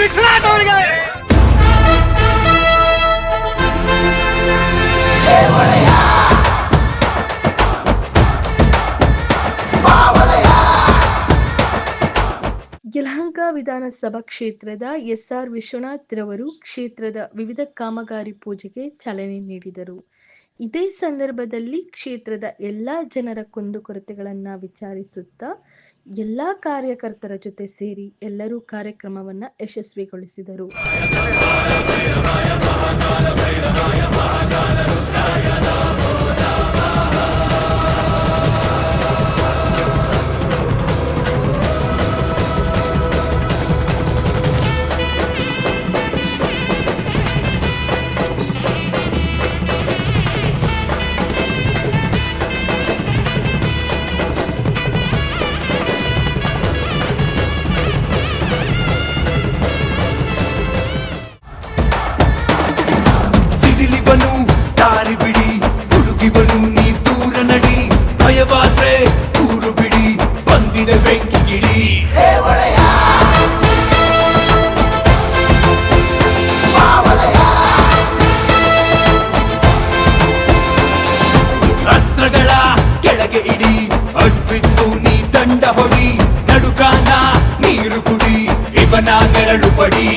ವಿಶ್ವನಾಥ್ ಅವರಿಗೆ. ಯಲಹಂಕ ವಿಧಾನಸಭಾ ಕ್ಷೇತ್ರದ ಎಸ್ಆರ್ ವಿಶ್ವನಾಥ್ ರವರು ಕ್ಷೇತ್ರದ ವಿವಿಧ ಕಾಮಗಾರಿ ಪೂಜೆಗೆ ಚಾಲನೆ ನೀಡಿದರು. ಇದೇ ಸಂದರ್ಭದಲ್ಲಿ ಕ್ಷೇತ್ರದ ಎಲ್ಲಾ ಜನರ ಕುಂದುಕೊರತೆಗಳನ್ನು ವಿಚಾರಿಸುತ್ತಾ ಎಲ್ಲಾ ಕಾರ್ಯಕರ್ತರ ಜೊತೆ ಸೇರಿ ಎಲ್ಲರೂ ಕಾರ್ಯಕ್ರಮವನ್ನು ಯಶಸ್ವಿಗೊಳಿಸಿದರು. ಸಿಡಿಲಿವನು ದಾರಿ ಬಿಡಿ, ಹುಡುಗಿವನು ನೀ ದೂರ ನಡಿ, ಭಯವಾದ್ರೆ ದೂರು ಬಿಡಿ, ಬಂದಿದೆ ಬೆಂಕಿ ಗಿಡಿ. ಅಸ್ತ್ರಗಳ ಕೆಳಗೆ ಇಡಿ, ಅಡ್ಬಿದ್ದು ನೀ ದಂಡ ಹೊಡಿ, ನಡುಕಾನ ನೀರು ಕುಡಿ, ಇವನ ನೆರಳು ಪಡಿ.